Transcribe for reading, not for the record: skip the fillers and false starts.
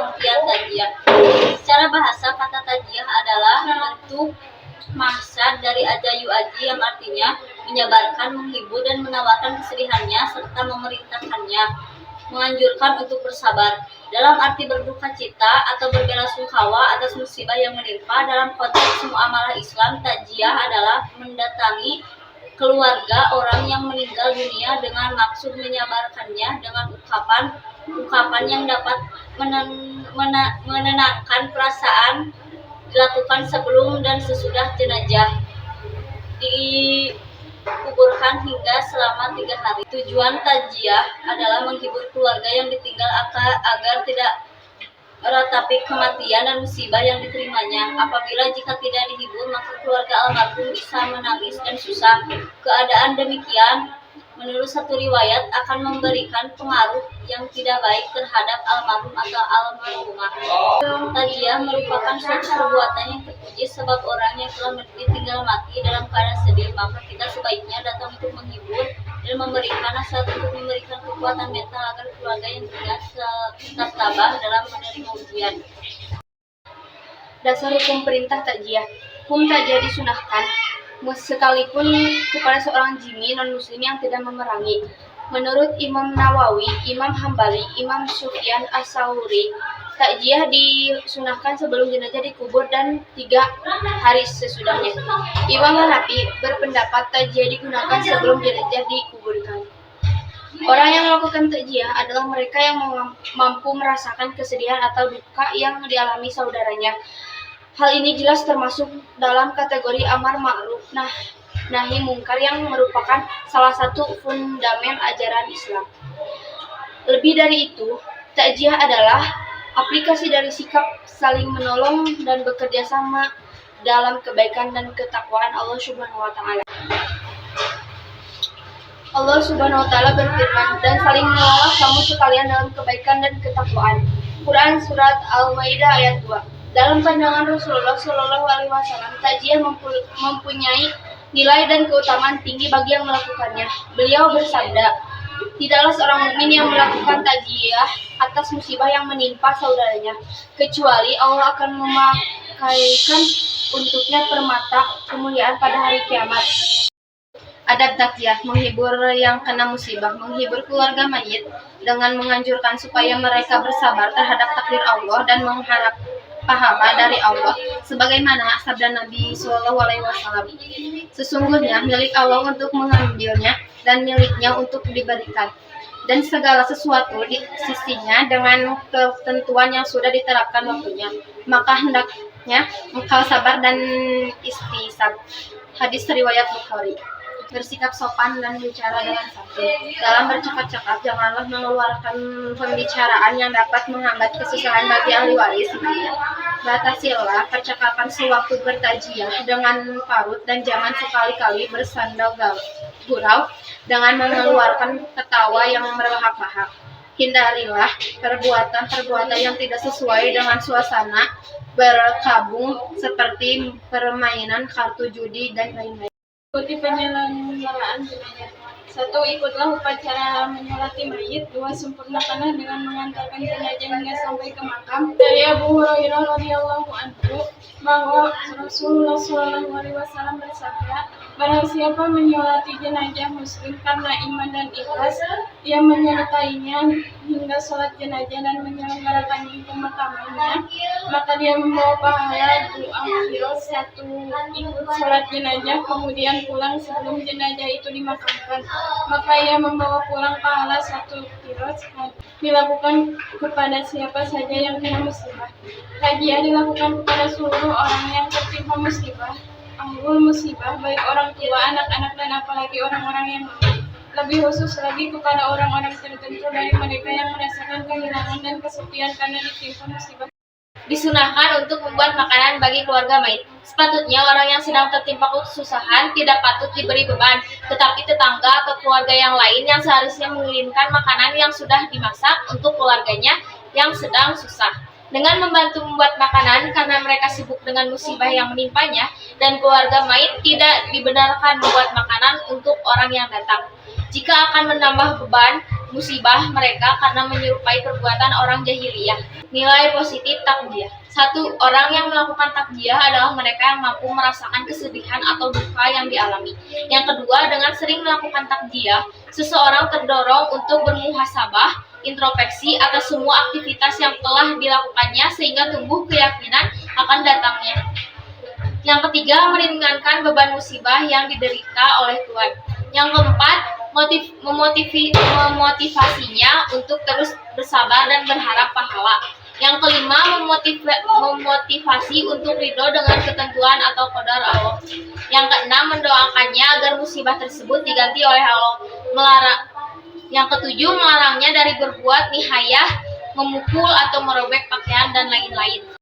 pengertian tajiah. Secara bahasa, kata tajiah adalah bentuk maksad dari ajayu aji yang artinya menyabarkan, menghibur, dan menawarkan kesedihannya serta memerintahkannya, menganjurkan untuk bersabar. Dalam arti berduka cita atau berbelasungkawa atas musibah yang menimpa. Dalam konteks muamalah Islam, takziah adalah mendatangi keluarga orang yang meninggal dunia dengan maksud menyabarkannya dengan ungkapan yang dapat menenangkan perasaan, dilakukan sebelum dan sesudah jenazah dikuburkan hingga selama 3 hari. Tujuan takziah adalah menghibur keluarga yang ditinggal agar tidak meratapi kematian dan musibah yang diterimanya. Apabila jika tidak dihibur, maka keluarga almarhum bisa menangis dan susah. Keadaan demikian, menurut satu riwayat, akan memberikan pengaruh yang tidak baik terhadap almarhum atau almarhumah. Takziah merupakan suatu perbuatan yang terpuji, sebab orang yang telah ditinggal mati dalam keadaan sedih, maka kita sebaiknya datang untuk menghibur dan memberikan nasihat untuk memberikan kekuatan mental agar keluarga yang tinggal tetap tabah dalam menerima ujian. Dasar hukum perintah takziah. Hukum takziah disunahkan sekalipun kepada seorang jimmi non-muslim yang tidak memerangi. Menurut Imam Nawawi, Imam Hambali, Imam Sufyan As-Tsauri, takziah disunahkan sebelum jenazah dikubur dan 3 hari sesudahnya. Imam Hanafi berpendapat takziah digunakan sebelum jenazah dikuburkan. Orang yang melakukan takziah adalah mereka yang mampu merasakan kesedihan atau duka yang dialami saudaranya. Hal ini jelas termasuk dalam kategori amar ma'ruf nahi mungkar yang merupakan salah satu fundamen ajaran Islam. Lebih dari itu, takziah adalah aplikasi dari sikap saling menolong dan bekerja sama dalam kebaikan dan ketakwaan Allah Subhanahu wa taala. Allah Subhanahu wa taala berfirman, "Dan saling menolong kamu sekalian dalam kebaikan dan ketakwaan." Quran surat Al-Maidah ayat 2. Dalam pandangan Rasulullah Shallallahu alaihi wasallam, takziah mempunyai nilai dan keutamaan tinggi bagi yang melakukannya. Beliau bersabda, "Tidaklah seorang mukmin yang melakukan takziah atas musibah yang menimpa saudaranya, kecuali Allah akan memakaikan untuknya permata kemuliaan pada hari kiamat." Adab takziah, menghibur yang kena musibah, menghibur keluarga mayit dengan menganjurkan supaya mereka bersabar terhadap takdir Allah dan mengharap pahala dari Allah, sebagaimana sabda Nabi SAW, "Sesungguhnya milik Allah untuk mengambilnya dan miliknya untuk diberikan, dan segala sesuatu di sisinya dengan ketentuan yang sudah diterapkan waktunya. Maka hendaknya engkau sabar dan istisab." Hadis riwayat Bukhari. Bersikap sopan dan bicara dengan santun. Dalam bercakap-cakap, janganlah mengeluarkan pembicaraan yang dapat menghambat kesusahan bagi ahli waris. Batasilah percakapan sewaktu bertakziah dengan parut dan jangan sekali-kali bersandal gurau dengan mengeluarkan ketawa yang merbahak-bahak. Hindarilah perbuatan-perbuatan yang tidak sesuai dengan suasana berkabung seperti permainan kartu judi dan lain-lain. Ikuti penyelenggaraan jenazah. 1. Ikutlah upacara menyolati mayit. 2. Sempurnakanlah dengan mengantarkan jenazah hingga sampai ke makam. Dari Abu Hurairah radhiyallahu anhu bahwa Rasulullah Shallallahu alaihi wasallam bersabda, "Barang siapa menyolati jenazah muslim karena iman dan ikhlas, ia menyertainya hingga sholat jenazah dan menyelenggarakan pemakamannya, maka dia membawa pahala 2 kiros, 1 ikut sholat jenazah kemudian pulang sebelum jenazah itu dimakamkan, maka ia membawa pulang pahala 1 kiros, dilakukan kepada siapa saja yang kena musibah." Takziah dilakukan kepada seluruh orang yang tertimpa musibah, ahlul musibah, baik orang tua, anak-anak, dan apalagi orang-orang yang lemah. Lebih khusus lagi kepada orang-orang tertentu dari mereka yang merasakan kehilangan dan kesepian karena ditimpa musibah. Disunahkan untuk membuat makanan bagi keluarga mayit. Sepatutnya orang yang sedang tertimpa kesusahan tidak patut diberi beban, tetapi tetangga atau keluarga yang lain yang seharusnya mengirimkan makanan yang sudah dimasak untuk keluarganya yang sedang susah. Dengan membantu membuat makanan karena mereka sibuk dengan musibah yang menimpanya, dan keluarga mayit tidak dibenarkan membuat makanan untuk orang yang datang. Jika akan menambah beban, musibah mereka karena menyerupai perbuatan orang jahiliyah. Nilai positif takjiah. 1. Orang yang melakukan takjiah adalah mereka yang mampu merasakan kesedihan atau duka yang dialami. Yang kedua, dengan sering melakukan takjiah, seseorang terdorong untuk bermuhasabah, introspeksi atas semua aktivitas yang telah dilakukannya sehingga tumbuh keyakinan akan datangnya. Yang ketiga, meringankan beban musibah yang diderita oleh Tuhan. Yang keempat, memotivasinya untuk terus bersabar dan berharap pahala. Yang kelima, memotivasi untuk ridho dengan ketentuan atau qadar Allah. Yang keenam, mendoakannya agar musibah tersebut diganti oleh Allah. Yang ketujuh, melarangnya dari berbuat nihayah, memukul atau merobek pakaian dan lain-lain.